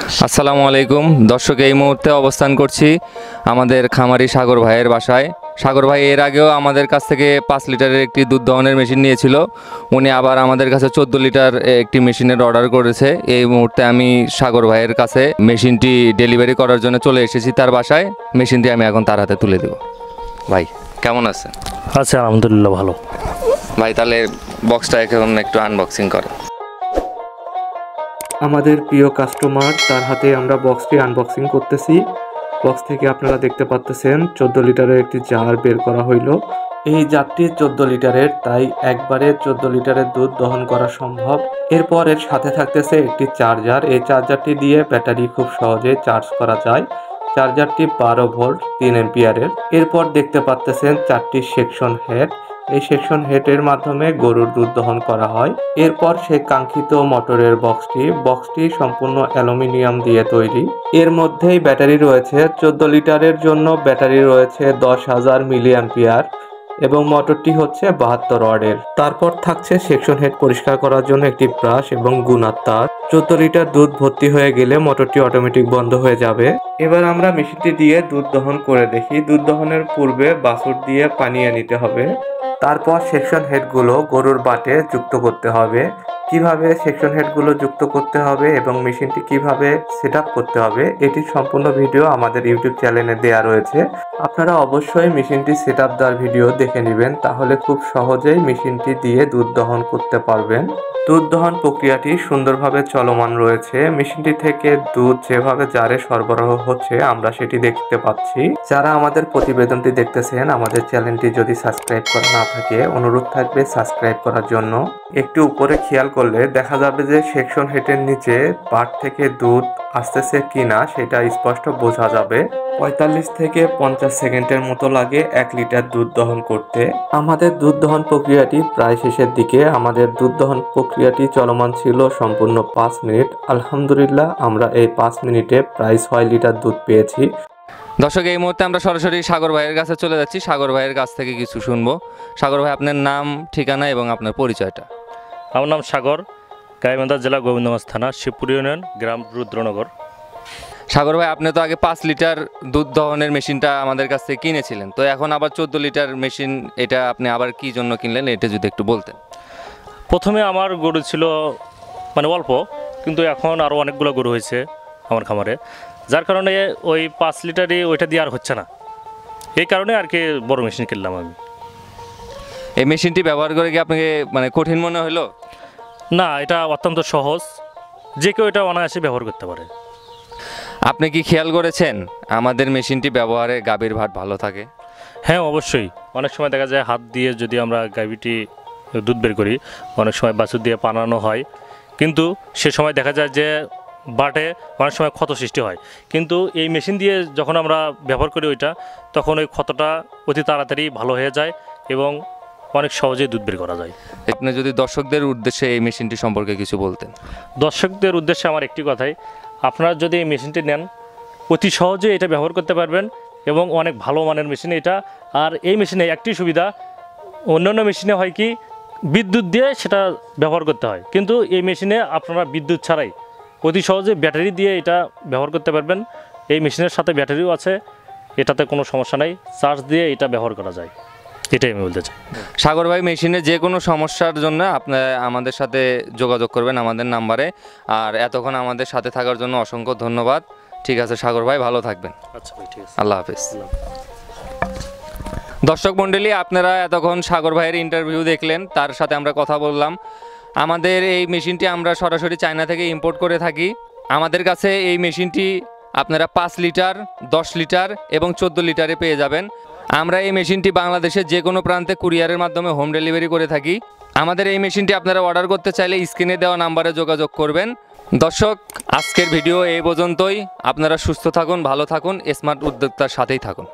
আসসালামু আলাইকুম দর্শক, এই মুহূর্তে অবস্থান করছি আমাদের খামারি সাগর ভাইয়ের বাসায়। সাগর ভাই এর আগেও আমাদের কাছ থেকে 5 লিটারের একটি দুধ দহনের মেশিন নিয়েছিল। উনি আবার আমাদের কাছে 14 লিটার একটি মেশিনের অর্ডার করেছে। এই মুহূর্তে আমি সাগর ভাইয়ের কাছে মেশিনটি ডেলিভারি করার জন্য চলে এসেছি তার বাসায়। মেশিনটি আমি এখন তার হাতে তুলে দেব। ভাই কেমন আছেন? আচ্ছা, আলহামদুলিল্লাহ ভালো। ভাই তাহলে বক্সটা এখন একটু আনবক্সিং করেন। আমাদের প্রিয় কাস্টমার, তার হাতে আমরা বক্সটি আনবক্সিং করতেছি। বক্স থেকে আপনারা দেখতে পাচ্ছেন 14 লিটারের একটি জার বের করা হইল। এই জারটি 14 লিটারের, তাই একবারে 14 লিটারের দুধ দহন করা সম্ভব। এরপর এর সাথে থাকতেছে একটি চার্জার। এই চার্জারটি দিয়ে ব্যাটারি খুব সহজে চার্জ করা যায়। চার্জারটি 12 ভোল্ট 3 এম্পিয়ারের। এরপর দেখতে পাচ্ছেন 4টি সেকশন হেড। এই সেকশন হেডের মাধ্যমে গরুর দুধ দহন করা হয়। এরপর সেই কাঙ্ক্ষিত মোটরের বক্সটি সম্পূর্ণ অ্যালুমিনিয়াম দিয়ে তৈরি। এর মধ্যেই ব্যাটারি রয়েছে। 14 লিটারের জন্য ব্যাটারি রয়েছে 10,000 মিলি অ্যাম্পিয়ার এবং মোটরটি হচ্ছে 72 ওয়াটের। তারপর থাকছে সেকশন হেড পরিষ্কার করার জন্য একটি ব্রাশ এবং গুনার তার। 14 লিটার দুধ ভর্তি হয়ে গেলে মোটরটি অটোমেটিক বন্ধ হয়ে যাবে। এবার আমরা মেশিনটি দিয়ে দুধ দহন করে দেখি। দুধ দহনের পূর্বে বাছুর দিয়ে পানিয়ে নিতে হবে। তারপর সেকশন হেডগুলো গরুর বাটে যুক্ত করতে হবে। কিভাবে সেকশন হেডগুলো যুক্ত করতে হবে এবং মেশিনটি কিভাবে সেটআপ করতে হবে, এটির সম্পূর্ণ ভিডিও আমাদের ইউটিউব চ্যানেলে দেওয়া রয়েছে। আপনারা অবশ্যই মেশিনটি সেটআপ দেওয়ার ভিডিও দেখে নেবেন, তাহলে খুব সহজেই মেশিনটি দিয়ে দুধ দহন করতে পারবেন। দুধ দহন প্রক্রিয়াটি সুন্দরভাবে চলমান রয়েছে। মেশিনটি থেকে দুধ যেভাবে জারে সরবরাহ হচ্ছে আমরা সেটি দেখতে পাচ্ছি। যারা আমাদের প্রতিবেদনটি দেখতেছেন, আমাদের চ্যানেলটি যদি সাবস্ক্রাইব করা না থাকে, অনুরোধ থাকবে সাবস্ক্রাইব করার জন্য। একটু উপরে খেয়াল করলে দেখা যাবে যে সেকশন হেডের নিচে বাট থেকে দুধ আসতেছে কিনা সেটা স্পষ্ট বোঝা যাবে। 45 থেকে 50 সেকেন্ডের মতো লাগে 1 লিটার দুধ দহন করতে। আমাদের দুধ দহন প্রক্রিয়াটি প্রায় শেষের দিকে। আমাদের দুধ দহন প্রক্রিয়াটি চলমান ছিল সম্পূর্ণ 5 মিনিট। আলহামদুলিল্লাহ, আমরা এই 5 মিনিটে প্রায় 6 লিটার দুধ পেয়েছি। দর্শক, এই মুহূর্তে আমরা সরাসরি সাগর ভাইয়ের কাছে চলে যাচ্ছি। সাগর ভাইয়ের কাছ থেকে কিছু শুনবো। সাগর ভাই, আপনার নাম, ঠিকানা এবং আপনার পরিচয়টা। আমার নাম সাগর, গাইবান্ধা জেলা গোবিন্দগঞ্জ থানা, শিবপুর ইউনিয়ন, গ্রাম রুদ্রনগর। সাগর ভাই, আপনি তো আগে 5 লিটার দুধ দহনের মেশিনটা আমাদের কাছ থেকে কিনেছিলেন, তো এখন আবার 14 লিটার মেশিন, এটা আপনি আবার কি জন্য কিনলেন, এটা যদি একটু বলতেন। প্রথমে আমার গরু ছিল অল্প, কিন্তু এখন আরও অনেকগুলো গরু হয়েছে আমার খামারে, যার কারণে ওই 5 লিটারই ওইটা দিয়ে আর হচ্ছে না। এই কারণে আর কি বড় মেশিন কিনলাম আমি। এই মেশিনটি ব্যবহার করে কি আপনাকে কঠিন মনে হলো? না, এটা অত্যন্ত সহজ, যে কেউ এটা অনায়াসে ব্যবহার করতে পারে। আপনি কি খেয়াল করেছেন আমাদের মেশিনটি ব্যবহারে গাভীর ভাত ভালো থাকে? হ্যাঁ, অবশ্যই। অনেক সময় দেখা যায় হাত দিয়ে যদি আমরা গাভীটি দুধ বের করি, অনেক সময় বাছুর দিয়ে পানানো হয়, কিন্তু সে সময় দেখা যায় যে বাটে অনেক সময় ক্ষত সৃষ্টি হয়। কিন্তু এই মেশিন দিয়ে যখন আমরা ব্যবহার করি ওইটা, তখন ওই ক্ষতটা অতি তাড়াতাড়ি ভালো হয়ে যায় এবং অনেক সহজেই দুধ বের করা যায়। আপনি যদি দর্শকদের উদ্দেশ্যে এই মেশিনটি সম্পর্কে কিছু বলতেন। দর্শকদের উদ্দেশ্যে আমার একটি কথাই, আপনারা যদি এই মেশিনটি নেন, অতি সহজে এটা ব্যবহার করতে পারবেন এবং অনেক ভালো মানের মেশিন এটা। আর এই মেশিনে একটি সুবিধা, অন্যান্য মেশিনে হয় কি বিদ্যুৎ দিয়ে সেটা ব্যবহার করতে হয়, কিন্তু এই মেশিনে আপনারা বিদ্যুৎ ছাড়াই অতি সহজে ব্যাটারি দিয়ে এটা ব্যবহার করতে পারবেন। এই মেশিনের সাথে ব্যাটারিও আছে, এটাতে কোনো সমস্যা নাই, চার্জ দিয়ে এটা ব্যবহার করা যায়, এটাই আমি বলতে চাই। সাগর ভাই, মেশিনে যে কোনো সমস্যার জন্য আপনি আমাদের সাথে যোগাযোগ করবেন আমাদের নাম্বারে। আর এতক্ষণ আমাদের সাথে থাকার জন্য অসংখ্য ধন্যবাদ। ঠিক আছে সাগর ভাই, ভালো থাকবেন। আচ্ছা ভাই, ঠিক আছে, আল্লাহ হাফেজ। দর্শক মণ্ডলী, আপনারা এতক্ষণ সাগর ভাইয়ের ইন্টারভিউ দেখলেন, তার সাথে আমরা কথা বললাম। আমাদের এই মেশিনটি আমরা সরাসরি চায়না থেকে ইম্পোর্ট করে থাকি। আমাদের কাছে এই মেশিনটি আপনারা 5 লিটার, 10 লিটার এবং 14 লিটারে পেয়ে যাবেন। আমরা এই মেশিনটি বাংলাদেশের যে কোনো প্রান্তে কুরিয়ারের মাধ্যমে হোম ডেলিভারি করে থাকি। আমাদের এই মেশিনটি আপনারা অর্ডার করতে চাইলে স্ক্রিনে দেওয়া নাম্বারে যোগাযোগ করবেন। দর্শক, আজকের ভিডিও এই পর্যন্তই। আপনারা সুস্থ থাকুন, ভালো থাকুন, স্মার্ট উদ্যোক্তার সাথেই থাকুন।